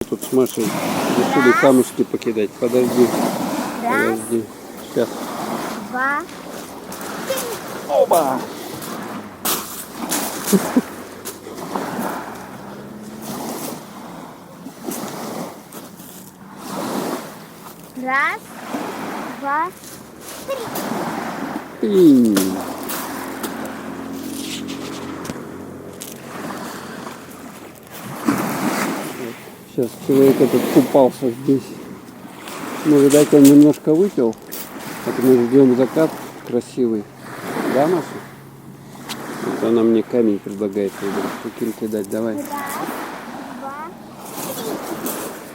Тут с Машей решили камушки покидать. Подожди. Подожди. Сейчас. Два. Оба! Раз, два, три. И... Сейчас человек этот купался здесь. Ну, видать, он немножко выпил. Так мы ждем закат красивый. Да, Маша? Вот она мне камень предлагает. Штукин кидать. Давай. Раз, два,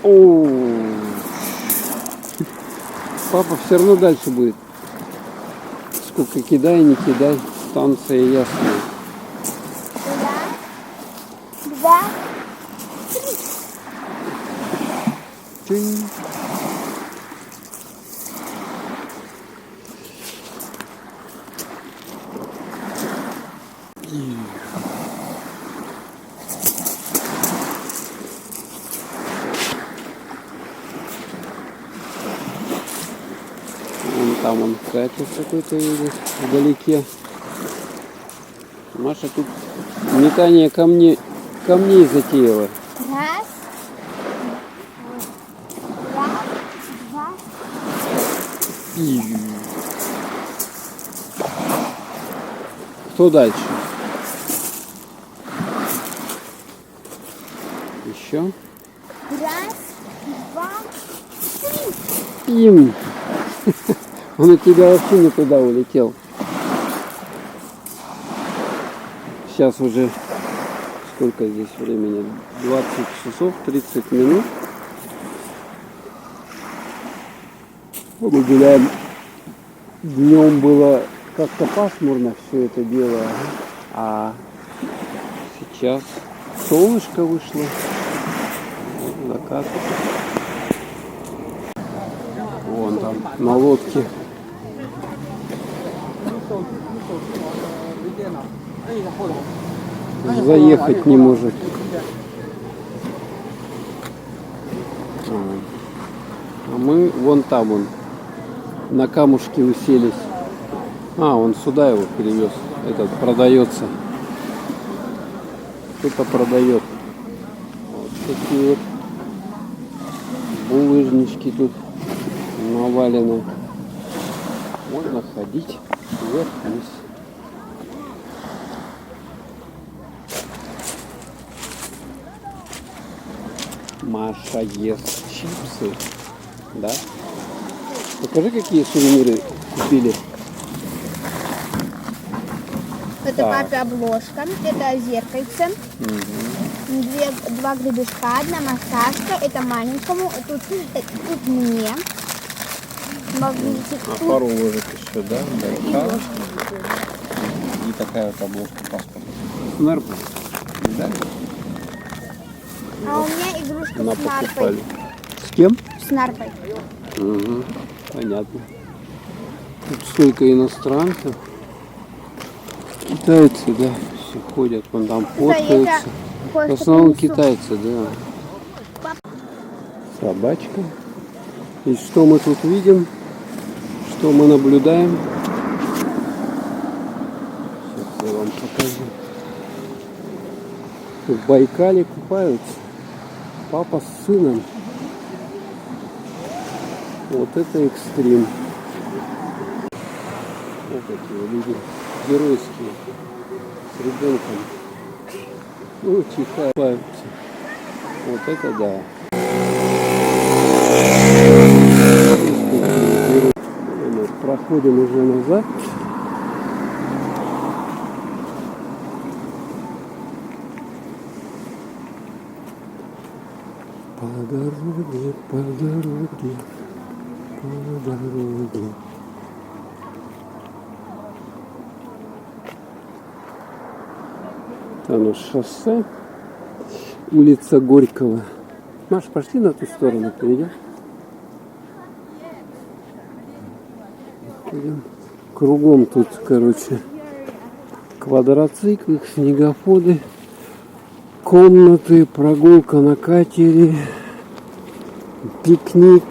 О, папа все равно дальше будет. Сколько кидай, не кидай. Станция ясная. раз, два, Тынь. Вон там он катер какой-то едет вдалеке. Маша тут метание камней затеяла. раз, два. Кто дальше? Еще? Раз, два, три. Им. Он у тебя вообще не туда улетел. Сейчас уже сколько здесь времени? 20 часов 30 минут. Мы гуляем. Днем было как-то пасмурно все это дело, а сейчас солнышко вышло. Закат. Вон там на лодке. Заехать не может. А мы вон там он на камушке уселись. А, он сюда его перевез. Этот продается. Кто-то продает. Вот такие вот булыжнички тут навалены. Можно ходить вверх-вниз. Маша ест чипсы. Да? Покажи, какие сувениры купили. Это папе обложка, это зеркальце, два гребешка, одна массажка, это маленькому, тут мне. Магнитик. А пару ложек еще, да? Да. И такая вот обложка паспорта. Снарп. Да? А у меня игрушка На с нарпой. покупали. С кем? С нарпой. Угу. Понятно. Тут столько иностранцев. Китайцы, да, все ходят, вон там фоткаются. В основном китайцы, да. Собачка. И что мы тут видим? Что мы наблюдаем? Сейчас я вам покажу. В Байкале купаются. Папа с сыном. Вот это экстрим. Вот такие люди. Геройские. С ребенком. Ну, чихаются. Вот это да. Мы проходим уже назад. По дороге, по дороге, по дороге. Там шоссе, улица Горького. Маш, пошли на ту сторону, перейдем. Кругом тут, короче, квадроциклы, снегоходы, комнаты, прогулка на катере, Пикник.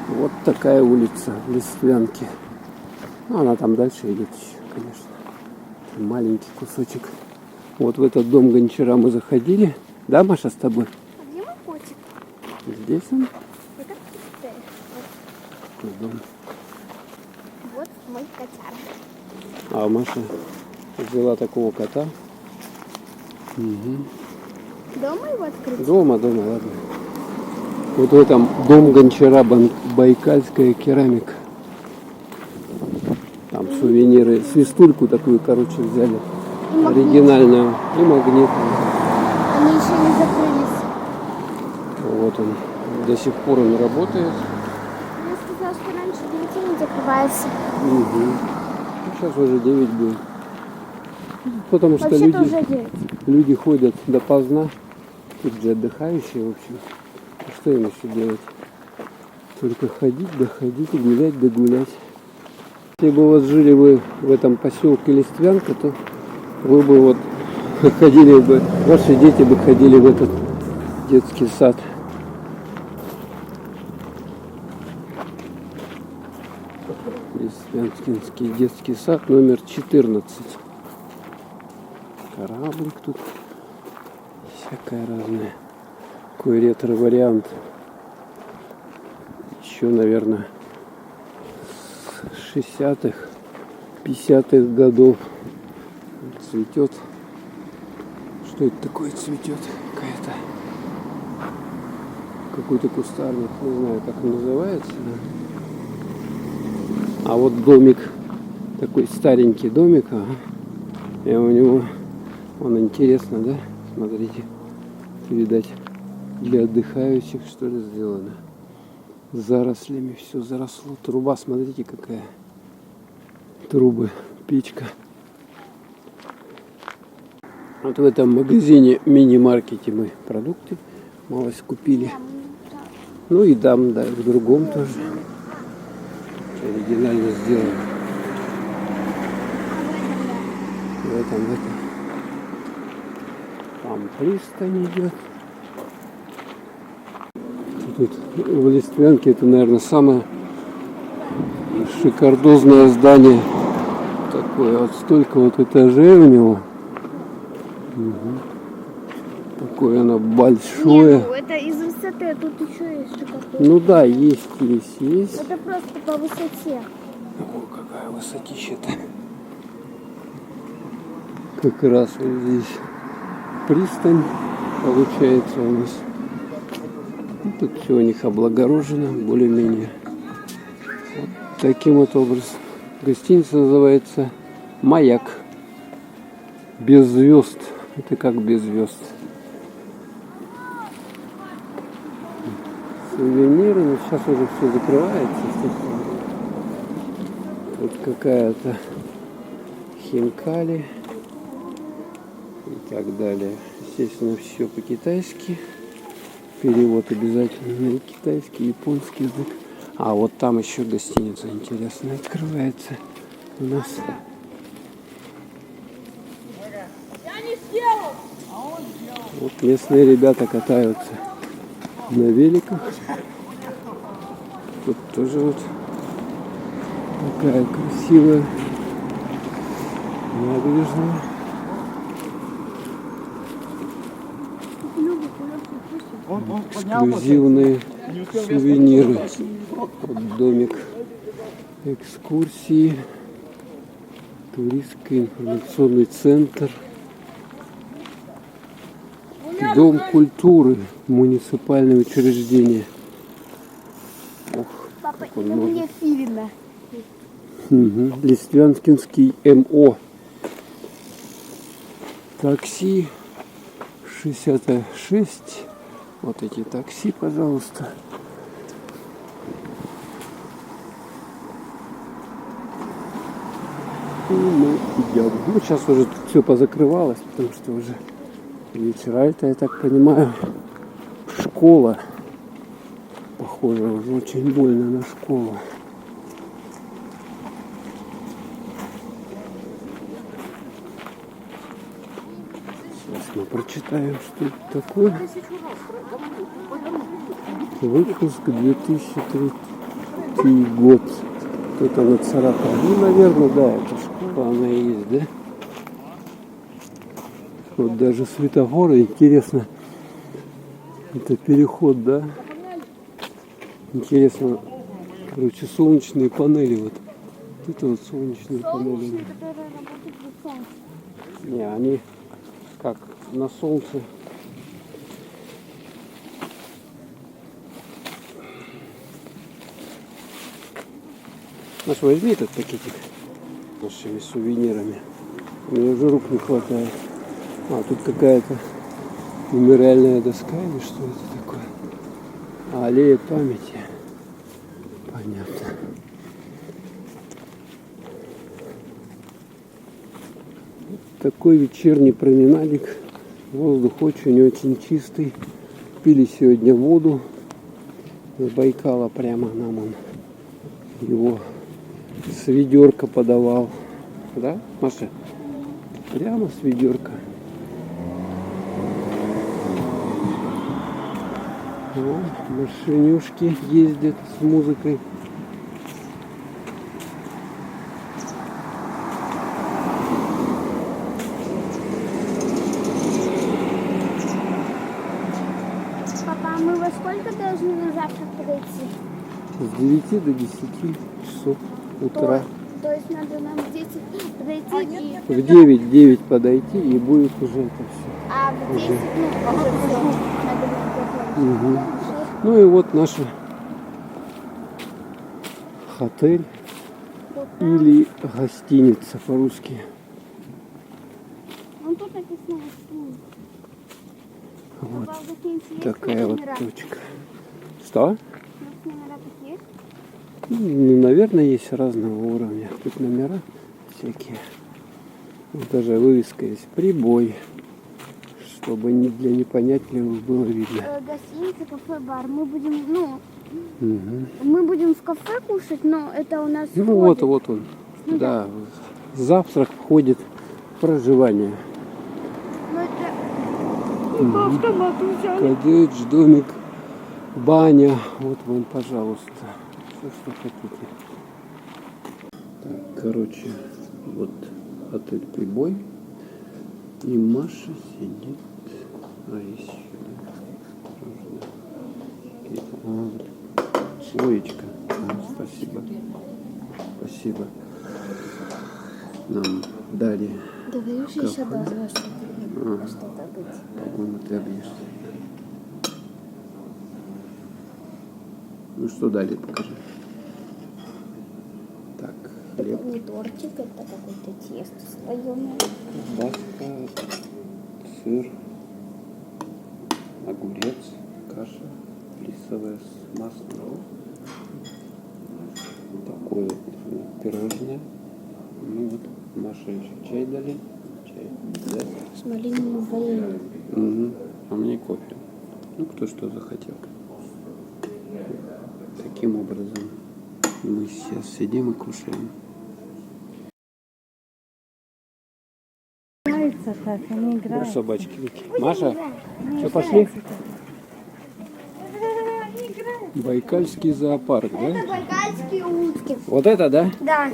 Вот такая улица в Листвянке. Ну, она там дальше идет еще, конечно. Маленький кусочек. Вот в этот дом Гончара мы заходили. Да, Маша, с тобой? А где мой котик? Здесь он. Это птица. Такой дом. Вот мой котяра. А Маша взяла такого кота. Угу. Дома его открыть? Дома, ладно. Вот в этом дом Гончара, байкальская керамика. Там сувениры. Свистульку такую, короче, взяли. И магнит. Оригинальную. И магнитную. Они еще не закрылись. Вот он. До сих пор он работает. Я сказала, что раньше 9 не закрывается. Угу. Сейчас уже 9 будет. Потому что Вообще-то уже 9. люди ходят допоздна. Тут же отдыхающие, в общем. А что им еще делать? Только ходить, доходить, гулять, догулять. Если бы вот жили вы в этом поселке Листвянка, то вы бы вот ходили бы, ваши дети бы ходили в этот детский сад. Листвянский детский сад номер 14. Кораблик тут. Всякое разное. Такой ретро-вариант. Еще, наверное, с 60-х, 50-х годов. Цветет. Что это такое цветет? Какая-то. Какой-то кустарник. Не знаю, как он называется. А вот домик. Такой старенький домик. Ага. И у него он интересно, да? Смотрите. Это, видать, для отдыхающих, что ли, сделано. С зарослями все заросло. Труба, смотрите, какая. Трубы, печка. Вот в этом магазине, мини-маркете мы продукты малость купили. Ну и там, да, в другом тоже. Оригинально сделано. В этом. Там пристань идет. Тут в Листвянке это, наверное, самое шикардозное здание. Такое вот столько вот этажей у него. Угу. Такое оно большое. Не, ну это из высоты, а тут еще есть что-то. Ну да, есть. Это просто по высоте. О, какая высотища-то. Как раз вот здесь пристань получается у нас. Тут все у них облагорожено, более-менее. Вот таким вот образом. Гостиница называется «Маяк». Без звезд. Это как без звезд. Сувениры, но сейчас уже все закрывается. Тут какая-то хинкали и так далее. Естественно, все по-китайски. Перевод обязательно на китайский, японский язык. А вот там еще гостиница интересная открывается у нас. Вот местные ребята катаются на великах. Тут тоже вот такая красивая набережная. Эксклюзивные сувениры. Вот домик экскурсии. Туристский информационный центр. Дом культуры. Муниципальное учреждение. Ох, Папа, как он это может. мне Филина. Угу. Листвянкинский МО. Такси 66. Вот эти такси, пожалуйста. И мы идем. Ну, сейчас уже все позакрывалось, потому что уже вечера, это, я так понимаю, школа. Похоже, уже очень больно на школу. мы прочитаем, что это такое. Выпуск 2003 год. Кто-то нацарапал. Ну, наверное, да, это школа, она и есть, да? Вот даже светофоры, интересно. Это переход, да? Интересно. Короче, солнечные панели вот. Это вот солнечные панели. которые работают без солнца. Не, они как на солнце. Маш, возьми этот пакетик с нашими сувенирами. Мне уже рук не хватает. А, тут какая-то мемориальная доска или что это такое? А, аллея памяти. Понятно. Такой вечерний променадик. Воздух очень-очень чистый. Пили сегодня воду. С Байкала прямо нам он его с ведерка подавал. Да, Маша? Прямо с ведерка. Вот, машинюшки ездят с музыкой. Папа, а мы во сколько должны на завтрак подойти? С 9 до 10 часов утра. То есть надо нам здесь подойти и... В 9 подойти и будет уже это все. А в 10, ну, уже все. Надо будет готовить. Угу. Ну и вот наша отель или гостиница по-русски. Вон тут написано «Гостиница». Вот Папа, в гостинице есть такая вот номера? точка. Что? У нас номера такие. Ну, наверное, есть разного уровня. Тут номера всякие. Вот даже вывеска есть. Прибой. Чтобы для непонятливых было видно. Гостиница, кафе, бар. Мы будем, ну, Угу. мы будем в кафе кушать, но это у нас Ну входит. вот он. Да. Завтрак входит в проживание. Но это... По автомату взяли. Коттедж, домик, баня. Вот вам, пожалуйста. Все, что хотите. Так, короче, вот отель Прибой. И Маша сидит. А, есть еще. Слоечка. Спасибо. Спасибо. Нам дали. Говоришь, еще должно что-то быть. По-моему, ты объешься. Ну что дали, покажи. Так, хлеб. Не тортик, это какое-то тесто слоеное. Колбаска, сыр, огурец, каша рисовая с маслом. Такое вот пирожное. Ну вот, Маша еще чай дали. Чай, да? С малиновым вареньем. Угу. А мне кофе. Ну, кто что захотел. Таким образом мы сейчас сидим и кушаем. Нравится так, они Ну, играют. собачки. Маша, что, пошли? Байкальский зоопарк, да? Это байкальские утки. Вот это, да? Да.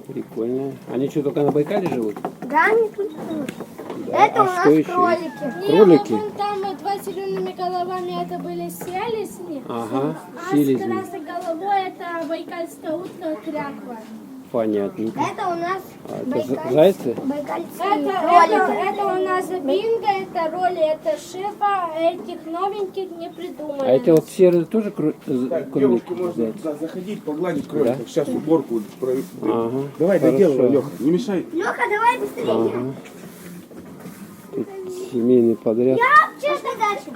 Прикольно. Они что, только на Байкале живут? Да, они тут живут. Да. Это у А нас что еще? кролики. Кролики? Вон там два с зелеными головами это были селезни, Ага, а с селезни. красной головой это байкальская утка кряква. Понятненько. Это у нас А это зайцы? байкальские Это кролики. у нас бинго, это роли, это шефа, этих новеньких не придумали. А эти вот серые тоже Так, кролики? девушке можно зайцы? заходить, погладить кроликов. Да? Сейчас уборку проведем. Ага, Давай, хорошо. доделывай, Леха, не мешай. Леха, давай быстрее. Ага. Тут семейный подряд. Честно дальше.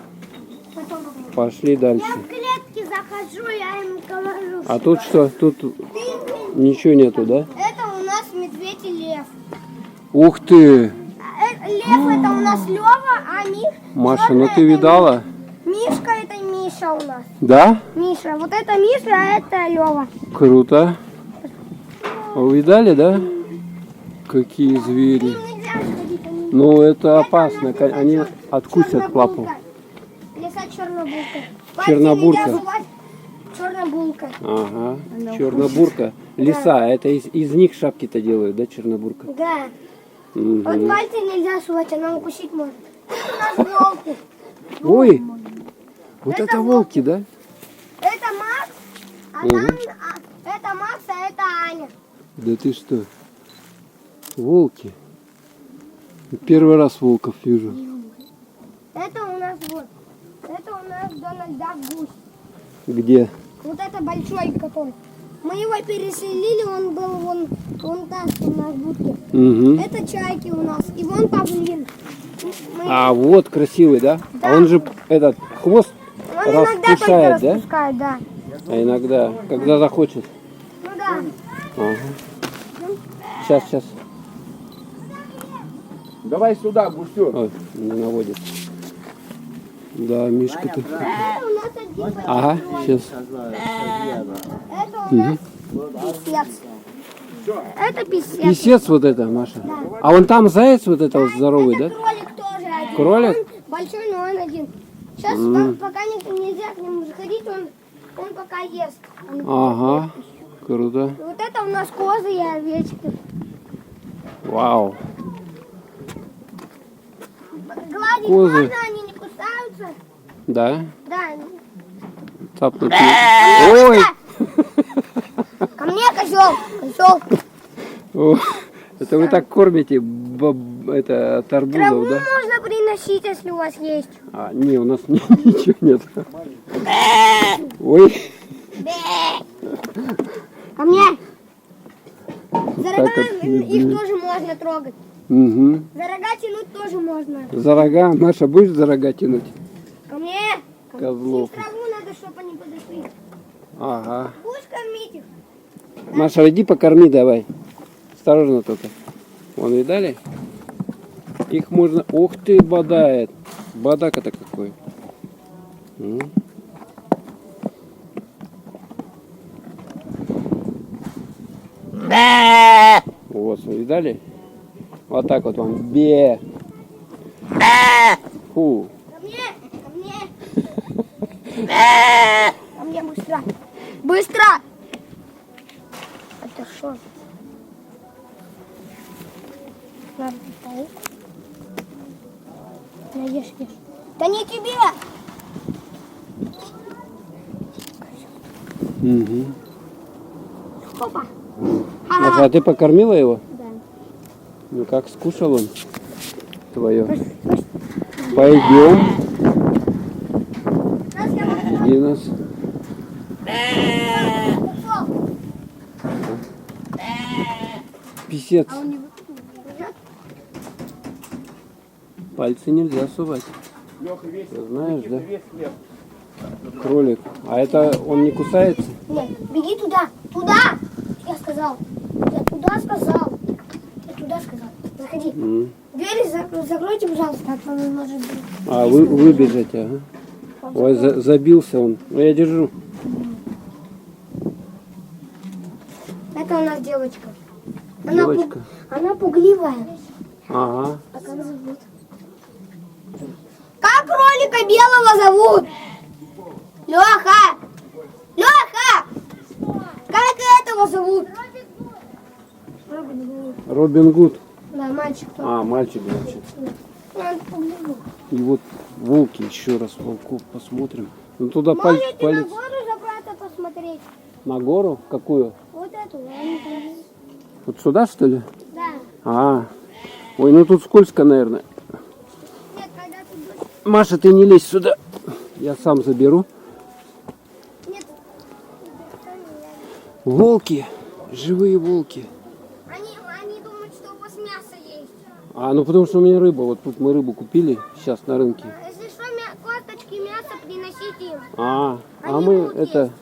Потом попробуем. Пошли дальше. Я в клетке захожу, я им говорю. А тут что? Тут ничего нету, да? Это у нас медведь и лев. Ух ты! Лев это у нас Лева, а Маша, ну ты видала? Мишка это Миша у нас. Да? Миша. Вот это Миша, а это Лева. Круто. А вы видали, да? Какие звери. Им нельзя сходить, они Ну, это опасно. Они откусят лапу. Лиса чернобурка. Чернобурка. Чернобурка. Ага, чернобурка. Лиса, это из них шапки-то делают, да, чернобурка? Да. Мгм. Вот пальцы нельзя сувать, она укусить может. Это у нас волки. Ой, вот это волки, да? Это Макс, а Мгм. там это Макс, а это Аня. Да ты что? Волки. Первый раз волков вижу. Это у нас вот. Это у нас Дональд Дак гусь. Где? Вот это большой, который. Мы его переселили, он был вон там, у нас в будке. Угу. Это чайки у нас. И вон павлин. Мы- А вот красивый, да? А он же этот хвост он иногда только распушает, да? распускает, да. А иногда, когда захочет. Ну да. Ага. Сейчас. Давай сюда, гусер. Ой, не наводит. Да, Мишка-то. Это у нас один. Ага, сейчас. Это у нас писец. Это писец. Писец вот это, Маша. А вон там заяц вот это вот здоровый, Это да? кролик тоже один. Кролик? Он большой, но он один. Сейчас пока нельзя к нему заходить, он пока ест. Ага, круто. Вот это у нас козы и овечки. Вау. Гладить Козы. можно, они не кусаются. Да? Да. Цапнуть. Ой! Ко мне козел. Козел. О, это вы так кормите это Траву тарбузов, да? можно приносить, если у вас есть. А, не, у нас ничего нет. Ой, Ко мне. За Так рога вот, их тоже можно трогать. угу. За рога тянуть тоже можно. За рога, Маша, будешь за рога тянуть? Ко мне. Козлов. Им траву надо, чтобы они подошли. Ага. Пусть кормить их. Маша, иди покорми давай. Осторожно только. Вон, видали? Их можно... Ух ты, бодает. Бодака-то какой. Вот, видали? Вот так вот вам. Бе. Фу. Ко мне. Ко мне. Ко мне быстро. Быстро. Это что? Надо паук. На, ешь. Да не тебе. Угу. Опа. Маша, а ты покормила его? Да. Ну как, скушал он твое? Пойдем. Раз я вот Где нас? ушел. Писец. А он не выпустил. Пальцы нельзя сувать. Леха, весь, Ты знаешь, да? весь хлеб. Кролик. А это он не кусается? Нет, беги туда. Туда. Я сказал. Я туда сказал. Я туда сказал. Заходи. Двери закройте, пожалуйста, а то он может быть. А, выбежать, ага. Ой, забился он. Ну, я держу. Это у нас девочка. Девочка. Она пугливая. Ага. А как зовут? Как кролика белого зовут? Леха! Леха! Как этого зовут? Робин Гуд. Да, мальчик. А, мальчик, значит. Он пугливый. И вот волки, еще раз волков посмотрим. Ну туда Можете палец. на гору забраться посмотреть? На гору? Какую? Вот эту. я не знаю. Вот сюда, что ли? Да. А. Ой, ну тут скользко, наверное. Нет, когда ты будешь... Маша, ты не лезь сюда. Я сам заберу. Нет. Волки. Живые волки. Они думают, что у вас мясо есть. А, ну потому что у меня рыба. Вот тут мы рыбу купили сейчас на рынке. Если что, косточки мяса приносите им. А Они мы будут это... есть.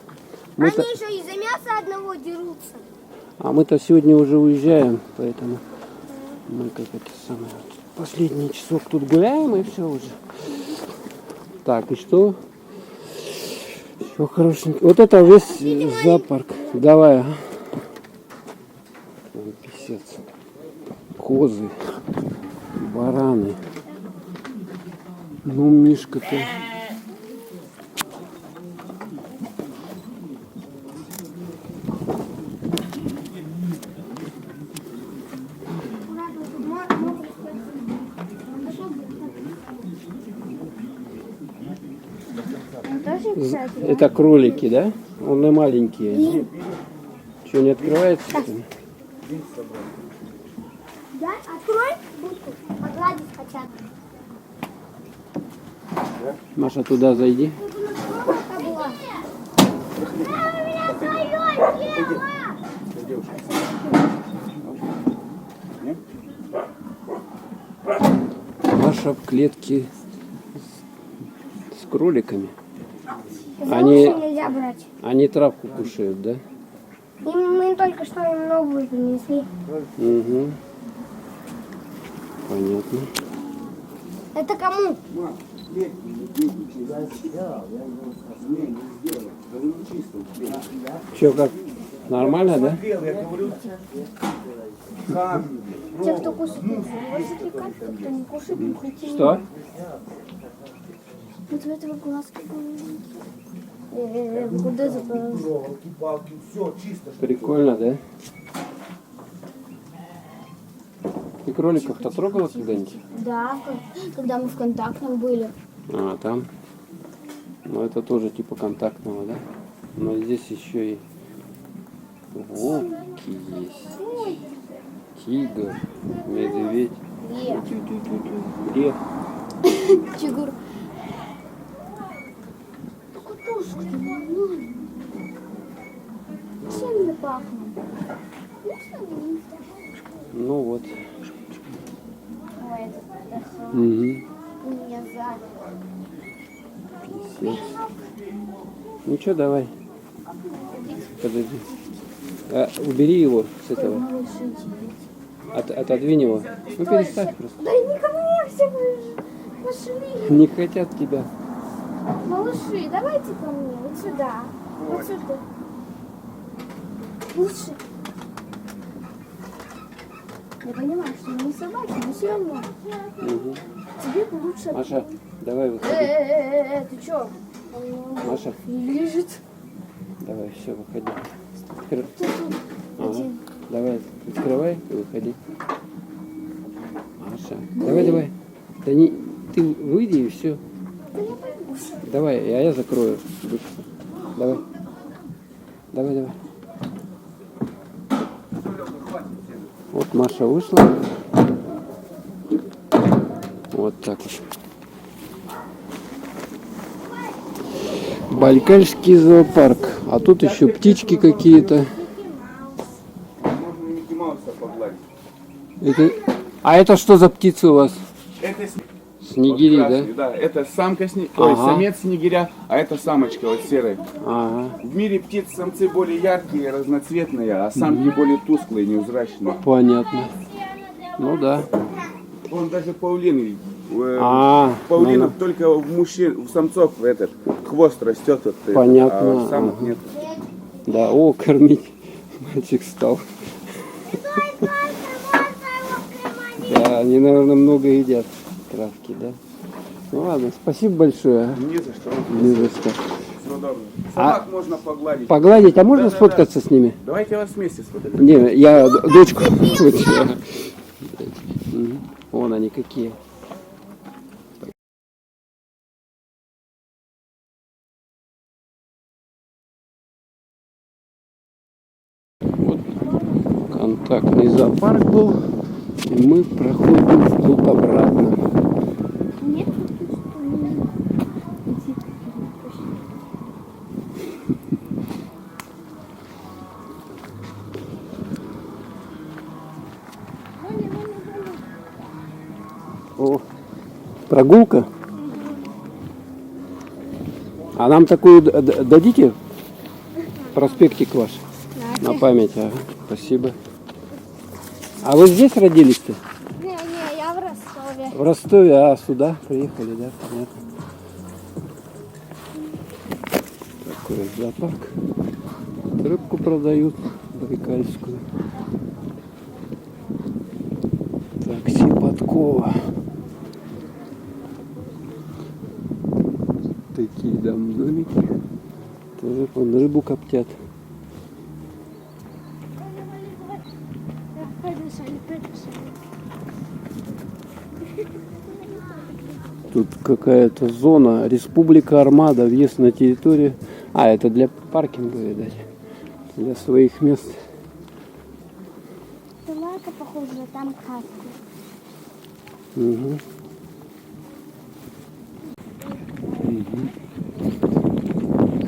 Мы-то, Они же из-за мяса одного дерутся. а мы-то сегодня уже уезжаем, поэтому мы как это самое... Последний часок тут гуляем и все уже. Так, и что? Все хорошенько. Вот это весь зоопарк. Давай, ага. Ой, писец. Козы. Бараны. Ну, Мишка-то. Он тоже, кстати, да? Это кролики, да? Он и маленькие. Что, не открывается? Да? Открой будку, погладить хотят. Маша, туда зайди. Пока была. У меня свое дело! Маша в клетке с кроликами. Они... нельзя брать. Они травку кушают, да? Мы только что им новую принесли. Угу. Понятно. Это кому? Че, как? Нормально, да? Те, кто кушает, вот сертификат, кто не кушает, не хотите. Что? Вот в этого глазка куда заполнил? Прикольно, да? Ты кроликов-то трогала когда-нибудь? Да, когда мы в контактном были. А, там? Ну, это тоже типа контактного, да? Но здесь еще и волки есть. Тигр, медведь. Лев. Тигр. Кукушка, чем не пахнет? Ну вот. Ой, это Угу. у меня сзади. Ничего, давай. Подожди. Убери его с этого. Отодвинь его. Ну переставь просто. Да не ко мне все пошли. Не хотят тебя. Малыши, давайте ко мне, вот сюда. Вот сюда. Лучше. Я понимаю, что мы не собаки, но все равно. Угу. Тебе бы лучше... Маша, давай выходи. Ты чё? Маша, Лежит. давай, все, выходи. Тут Ага. один. Давай, открывай и выходи. Маша, давай. Да не, ты выйди и все. Да я боюсь. Давай, а я закрою. Быстро. Давай. Давай. Вот Маша вышла. Вот так вот. Байкальский зоопарк. А тут еще птички какие-то. Можно Микки Мауса погладить. А это что за птицы у вас? Это Снегири, вот да? красный, да? Это самка Ага. самец снегиря, а это самочка вот серая. Ага, В мире птиц самцы более яркие, разноцветные, а самки более тусклые, невзрачные. понятно. Ну да. Он даже паулин. ну Паулинов только у мужчин, у самцов этот хвост растет, вот, Понятно, а у самок ага. нет. Да, о, кормить мальчик стал. Да, они, наверное, много едят травки, да? Ну ладно, спасибо большое. а. Не за что. Не за что. Всего доброго. Собак можно погладить. Погладить, а можно Да-да-да. сфоткаться с ними? Давайте я вас вместе сфотографирую. Не, я дочку хочу. Мгм. Вон они какие. Вот контактный зоопарк был. И мы проходим тут обратно. Нет, О, прогулка. А нам такую дадите? Проспектик ваш. На память, ага. Спасибо. А вы здесь родились-то? Не, я в Ростове. В Ростове, а сюда приехали, да, понятно. Такой зоопарк. Рыбку продают, байкальскую. Такси под Подкова. Такие домики. Тоже вон рыбу коптят. Тут какая-то зона. Республика Армада. Въезд на территорию. А, это для паркинга, видать. Для своих мест. Лака похоже, там катку. Угу.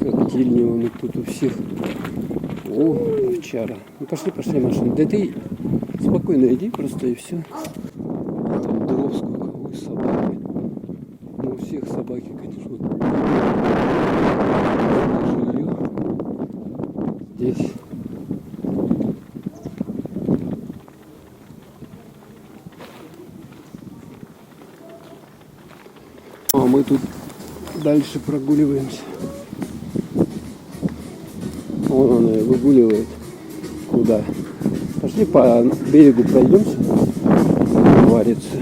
Коктильни вон тут у всех. О, овчара. Ну пошли, машина. Да ты спокойно иди просто и все. Там дров сколько, ой, собаки. Ну у всех собаки, конечно. Жилье. Здесь. А мы тут дальше прогуливаемся. Вон она и выгуливает. Куда? Пошли по берегу пройдемся. Варится.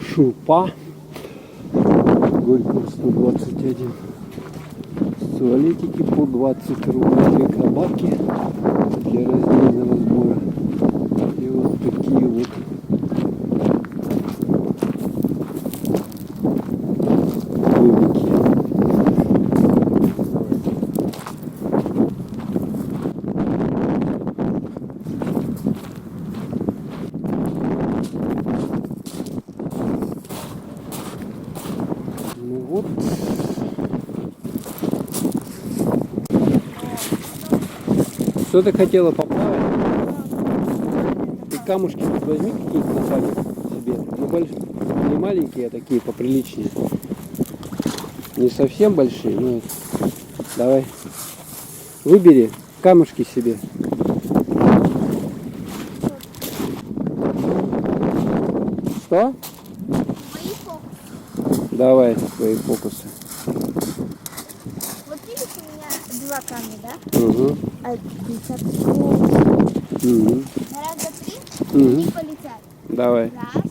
Шупа. Горького 121. Туалетики по 20 рублей. Кабаки для раздельного сбора. И вот такие вот. Ну вот. Что ты хотела поплавать? Ты камушки возьми какие-то на память себе. Ну, не маленькие, а такие поприличнее. Не совсем большие, но давай. Выбери камушки себе. Что? Мои фокусы. Давай свои фокусы. Вот видишь, у меня 2 камня, да? Угу. А 50. Угу. На раз, два, 3 Угу. и полетят. Давай. Раз,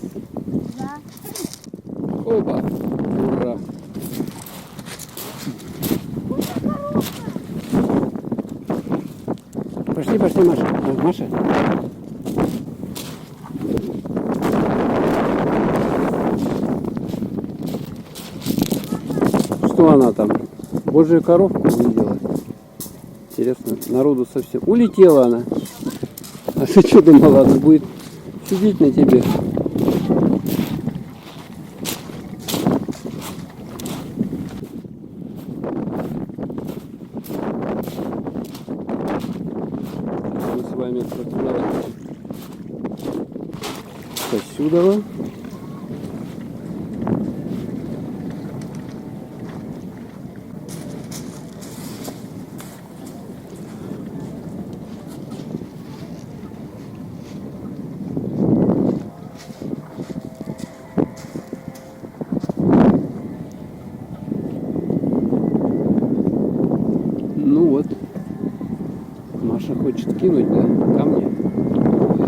два, 3. Опа. Ура. Пошли, Маша. Маша. Что она там? Божью коровку увидела. Интересно, народу совсем. Улетела она. А ты что думала, она будет сидеть на тебе? Мы с вами отправляемся Косюдово. Ну вот, Маша хочет кинуть, да, камни.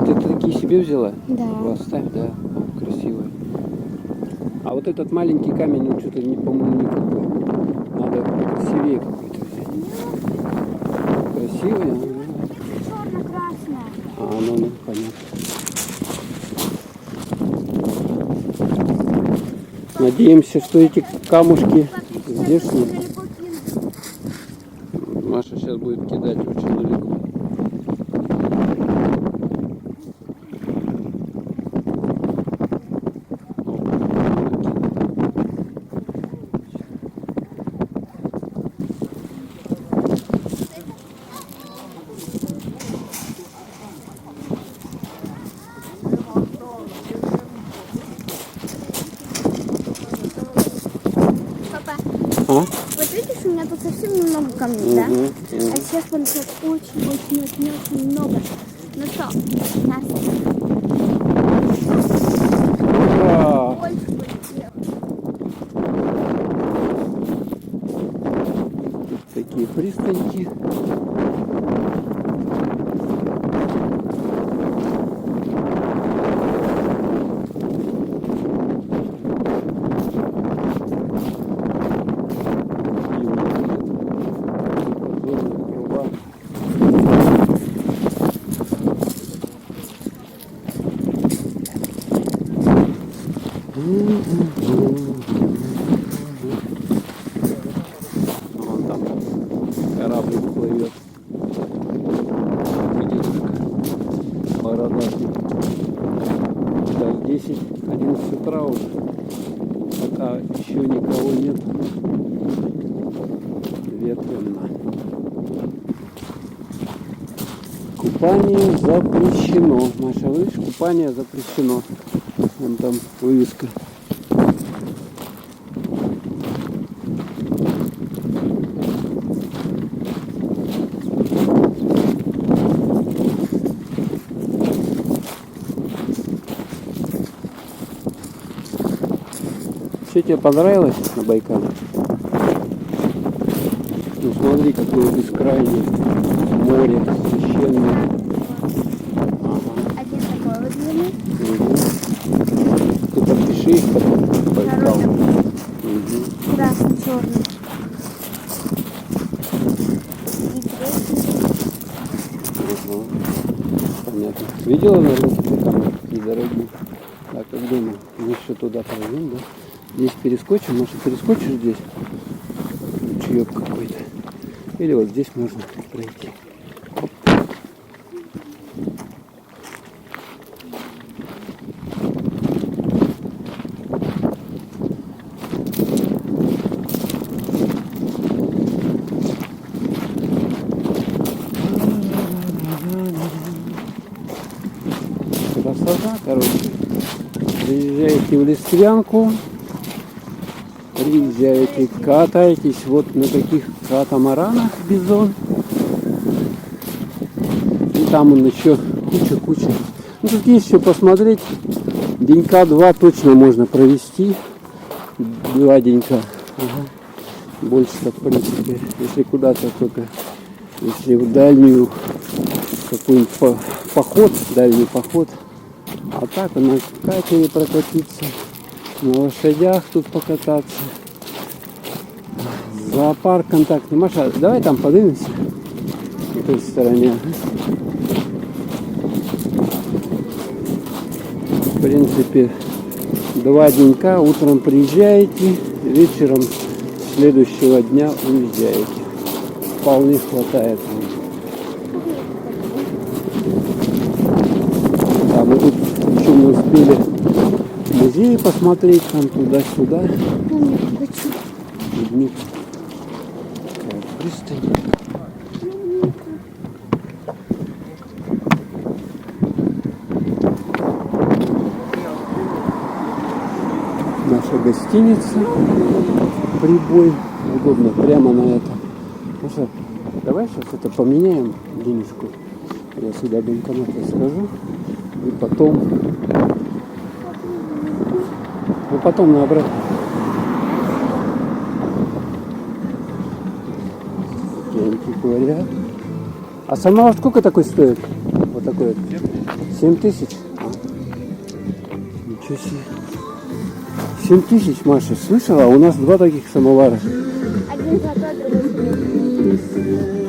Ты такие себе взяла? Да. Оставь, да. О, красивые. А вот этот маленький камень, ну что-то, по-моему, никакой. Надо красивее какой-то взять. Красивый? Черно-красная. Ну, понятно. Надеемся, что эти камушки здешние. Маша сейчас будет кидать очень далеко. Папа, А? вот видишь, у меня тут совсем немного камней, да? Мгм, А сейчас полетит очень много. Ну что, нас Ура! больше полетело. Такие пристаньки. продажи. Сейчас 10-11 утра уже. Пока еще никого нет. Ветрено. Купание запрещено. Маша, видишь, купание запрещено. Вон там вывеска. Что тебе понравилось на Байкале? Ну смотри, какое бескрайнее море, священное. Один такой вот длины. Ты подпиши их потом, Байкал. Красный, черный. И третий. Понятно. Видела на рынке камни такие дорогие? Так, как думаю, мы еще туда пойдем, да? Здесь перескочим, может перескочишь здесь? Ручеек какой-то. Или вот здесь можно пройти. Оп. Красота, короче. Приезжаете в Листвянку. Приезжаете, катаетесь вот на таких катамаранах Бизон. И там он еще куча. Ну тут есть еще посмотреть. Денька 2 точно можно провести. 2 денька. Ага. Больше-то в принципе. Если куда-то только. Если в дальнюю какой-нибудь поход, дальний поход. А так на катере прокатиться. На лошадях тут покататься. Зоопарк контактный. Маша, давай там поднимемся. На той стороне. В принципе, 2 денька. Утром приезжаете, вечером следующего дня уезжаете. Вполне хватает. Да, мы тут еще не успели музей посмотреть, там туда-сюда. Ледник. Такая пристань. Наша гостиница. Прибой. Удобно прямо на это. Маша, давай сейчас это поменяем денежку. Я сюда банкомат схожу. И потом на обратно. Деньги говорят. А самолет сколько такой стоит? Вот такой вот. 7 тысяч? Ничего себе. 7 тысяч, Маша, слышала? У нас 2 таких самовара. Один золотой, другой серебряный.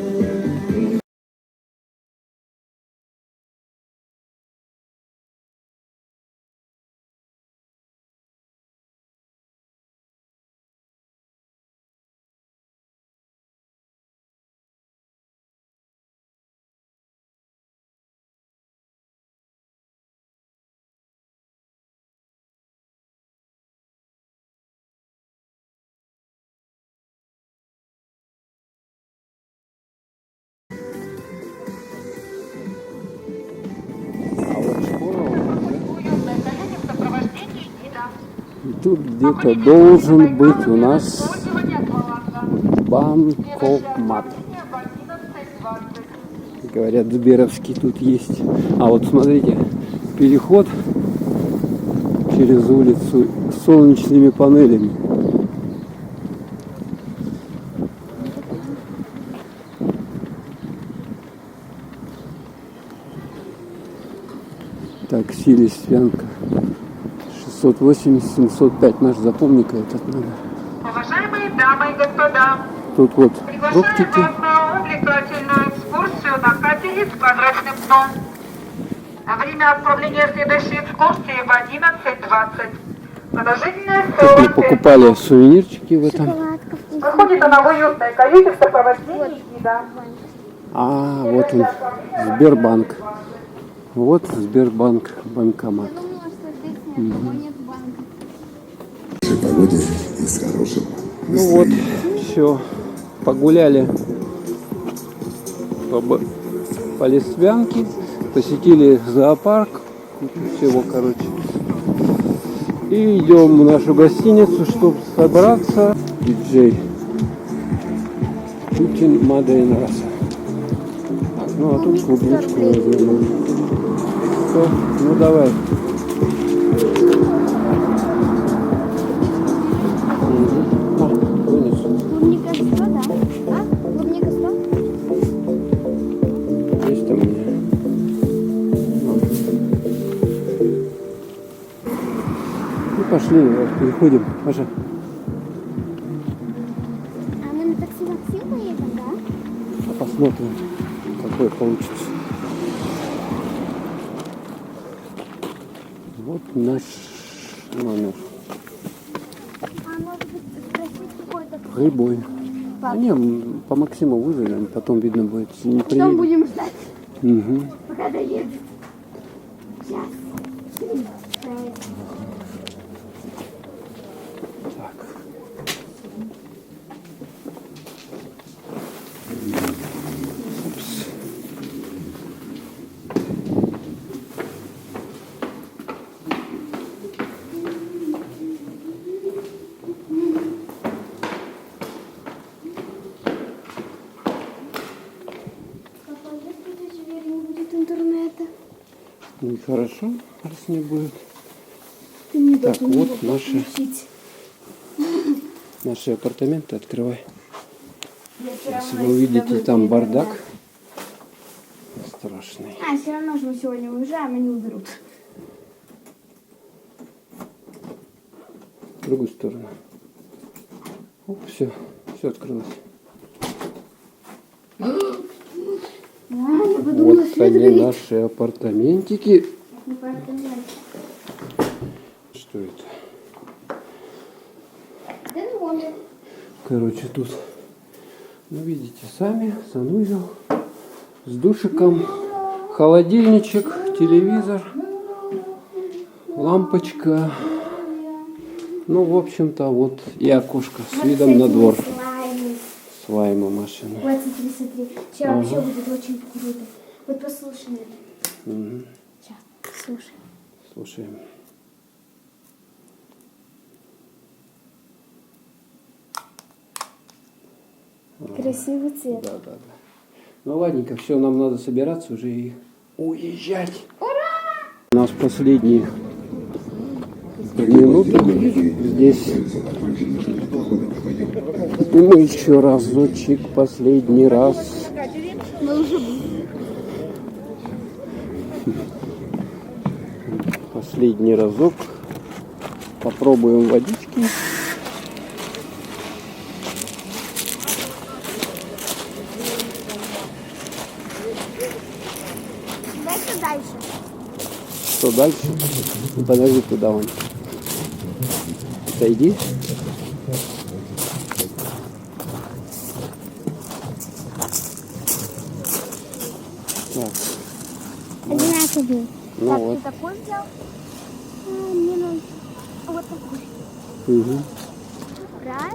И тут где-то должен быть у нас банкомат. Говорят, Сберовский тут есть. А вот смотрите, переход через улицу с солнечными панелями. Такси Листвянка. 680-705. Наш запомни-ка этот номер. Уважаемые дамы и господа, Тут вот приглашаем пробки. вас на увлекательную экскурсию на катере с квадратным дном. Время отправления следующей экскурсии в 11:20. Продолжительное Тут мы 45 покупали сувенирчики в этом. Шоколадка вкусная. Выходит она в уютной каюте в сопровождении гида. А, вот он, Сбербанк. Вот Сбербанк, банкомат. Я думала, что здесь нет, но нет банка. В погоде и с хорошим Ну вот, все, погуляли по Листвянке, посетили зоопарк, кучу всего, короче. И идем в нашу гостиницу, чтобы собраться. Диджей Путин Мадейн Раса. Ну а тут клубничку возьмем. Все, ну давай. Вынесу. Клубника 100, да? А? Клубника 100? Есть там у меня. Ну пошли, переходим. Паша. А мы на такси Максим поедем, да? А посмотрим, какой получится. Вот наш номер. А может быть спросить какой-то... Прибой. А не, по Максиму вызовем, потом видно будет, если не приедет. Потом будем ждать, Угу. пока доедет. Сейчас. Так. Упс. Папа, если ты живешь, не будет интернета. Ну и хорошо, раз не будет. Ты мне Так, должен его вот наши апартаменты. Открывай. Если вы увидите там бардак страшный. А, все равно же мы сегодня уезжаем, они уберут. В другую сторону. Оп, все открылось. Вот они, наши апартаментики. Что это? Короче, тут, ну видите сами, санузел с душиком, холодильничек, телевизор, лампочка. Ну, в общем-то, вот и окошко с видом на двор. Слайма машина. Вот смотри, смотри. Сейчас вообще будет очень круто. Вот послушай это. Угу. Сейчас, слушай. Слушаем. Красивый цвет. Да. Ну ладненько, все, нам надо собираться уже и уезжать. Ура! У нас последние минуты здесь. И мы еще разочек, последний раз. Последний разок. Попробуем водички. Дальше дальше. Что дальше? Ну, подожди, туда вон. Отойди. Так, Одинаковый. ну Так, вот. ты такой взял? Мне надо вот такой. Угу. Раз.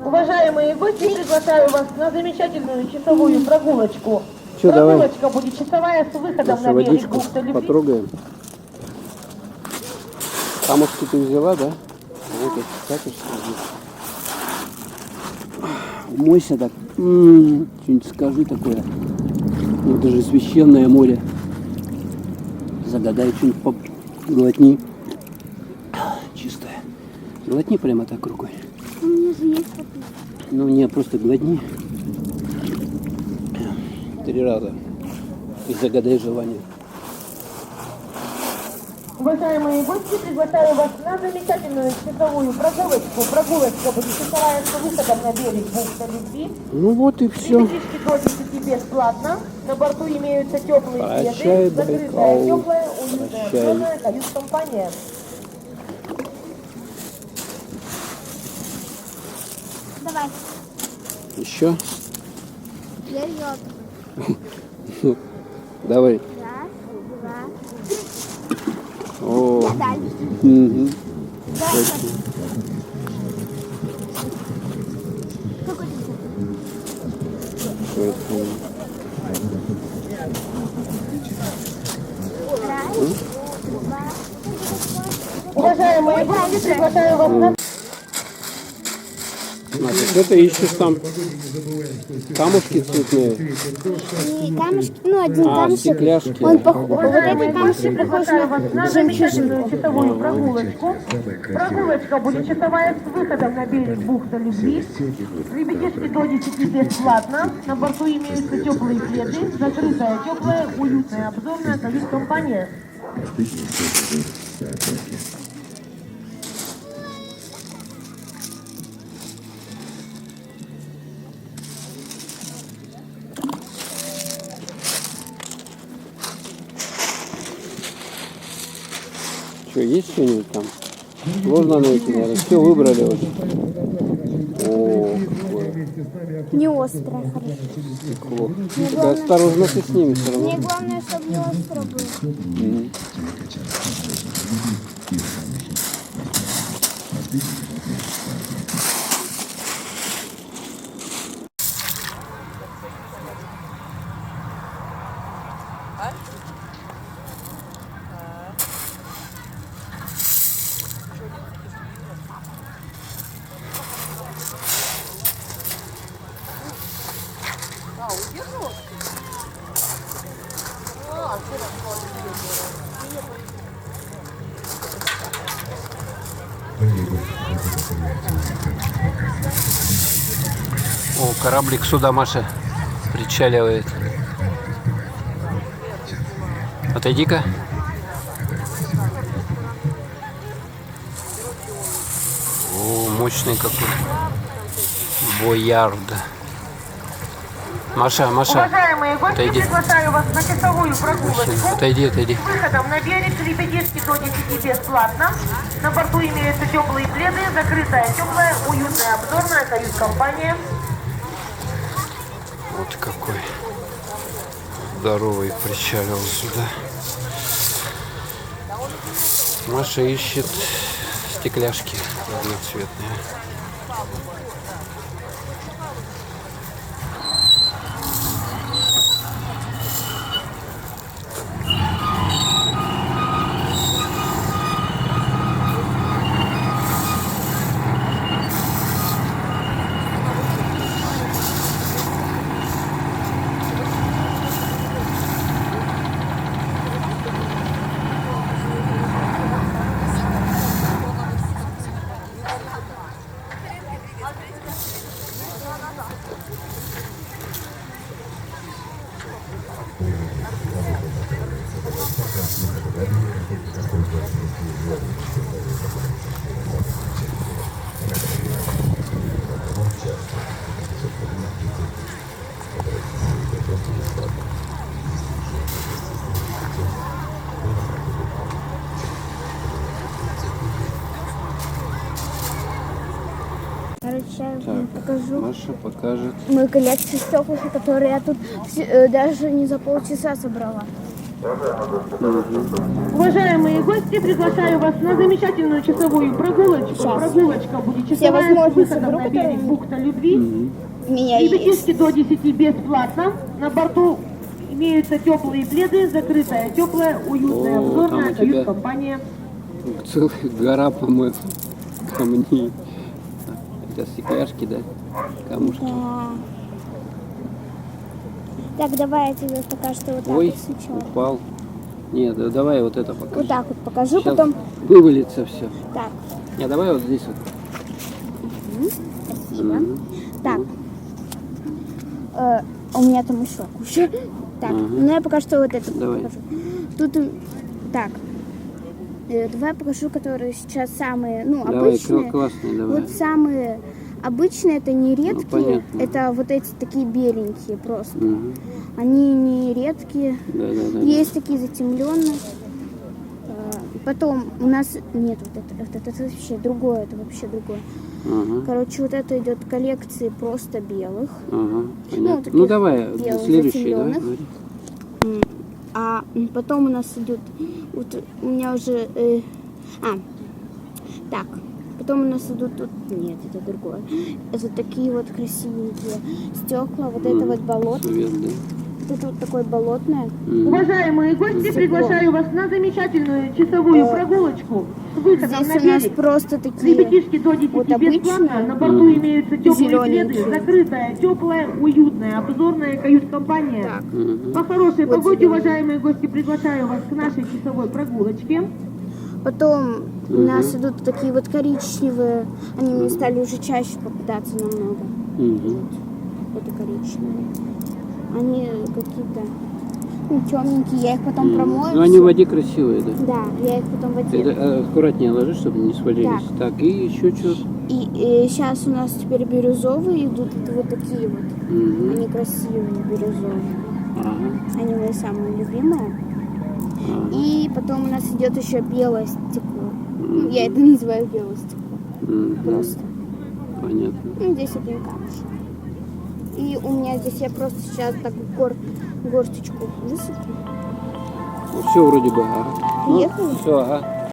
Уважаемые гости, приглашаю вас на замечательную часовую прогулочку. Что, давай Прогулочка будет часовая с выходом нашу на берег водичку бухты Любви. потрогаем. Камушки ты взяла, да? Вот эти катушки здесь. Умойся так. Что-нибудь скажи такое. Ну, это же священное море. Загадай что-нибудь, глотни. Чистое. Глотни прямо так рукой. У меня же есть такой. Ну, не, просто глотни. 3 раза. И загадай желание. Уважаемые гости, приглашаю вас на замечательную часовую прогулочку. Прогулочка будет часовая с выходом на берег бухты Любви. Ну вот и все. Ребятишки годятся бесплатно. На борту имеются теплые Прощай, беды, закрытая, Байкал. теплая, уютная Прощай. зона, кают-компания. Давай. Еще? Вперед. Давай. Раз, два, Мгм. Точно. Уважаемые гости, приглашаю вас на... Значит, что ты ищешь там? Камушки цветные? И камешки, ну один А, камешек, стекляшки. он похож, вот Уважаемые этот гости, камешек похож приглашаю вас на на жемчужину. замечательную часовую прогулочку. Прогулочка будет часовая с выходом на берег бухты Любви. Ребятишки до 10 бесплатно. На борту имеются теплые пледы, закрытая, теплая, уютная обзорная кают-компания. Что, есть что-нибудь там? Сложно найти, наверное. Все выбрали уже. О, какое Не острое, хорошо. стекло. Да осторожно ты с ними все равно. Мне главное, чтобы не остро было. Мгм. О, кораблик сюда, Маша, причаливает. Отойди-ка. О, мощный какой. Боярд. Маша, Маша, Уважаемые гости, отойди. приглашаю вас на часовую прогулочку. Отойди, отойди. С выходом на берег ребятишки до 10 бесплатно. На борту имеются теплые пледы, закрытая, теплая, уютная обзорная кают-компания. Вот какой здоровый причалил сюда. Маша ищет стекляшки разноцветные. Короче, я Так, вам покажу Маша покажет. мою коллекцию стекол, которые я тут даже не за полчаса собрала. Уважаемые гости, приглашаю вас на замечательную часовую прогулочку. Прогулочка будет часовая с возможности выходом на группы, берег которые- бухта Любви. У меня есть. Ребятишки до 10 бесплатно. На борту имеются теплые пледы, закрытая, теплая, уютная, О, обзорная там у тебя- кают-компания. Целая гора, по-моему, камней. Это стекляшки, да? Камушки. Да. Так, давай я тебе пока что вот так Ой, вот сначала. упал. Нет, да, давай вот это покажи. Вот так вот покажу, Сейчас потом вывалится все. так. Не, давай вот здесь вот. Спасибо. Мгм. Так. У меня там еще куча. Так, ну я пока что вот это Давай. покажу. Тут так. Давай покажу, которые сейчас самые, ну, Давай, обычные. классные, давай. Вот самые обычные, это не редкие, понятно. это вот эти такие беленькие просто. Мгм. Они не редкие. Да, да, да. Есть такие затемленные. Потом у нас нет это вообще другое, это вообще другое. Ага, Короче, вот это идет коллекции просто белых. ага, понятно. таких Ну, давай, белых, следующий, давай. затемненных. говори. А потом у нас идет, вот у меня уже Так. Потом у нас идут тут... Нет, это другое. Это такие вот красивенькие стекла. Вот это вот болото. Цвет, да? Вот это вот такое болотное. Уважаемые гости, приглашаю вас на замечательную часовую прогулочку с выходом Здесь на у нас берег. просто такие... Ребятишки до 10 вот бесплатно, обычные. на борту имеются теплые Зелененькие. пледы, закрытая, теплая, уютная, обзорная кают-компания. Так. По хорошей Вот погоде, зеленый. уважаемые гости, приглашаю вас к нашей часовой прогулочке. Потом у нас идут такие вот коричневые. Они мне стали уже чаще попадаться намного. Это коричневые. Они какие-то темненькие. Я их потом промою. Ну, они в воде красивые, да? Да, я их потом в воде. Это аккуратнее ложи, чтобы не свалились. Так, и еще что? И сейчас у нас теперь бирюзовые идут. Это вот такие вот. Они красивые, бирюзовые. Ага. Они мои самые любимые. И потом у нас идет еще белое стекло. Ну, я это называю белое стекло. Просто. Понятно. Ну, здесь один камушек. И у меня здесь я просто сейчас так горсточку высыплю. Все вроде бы, ага. Приехали? Все, ага.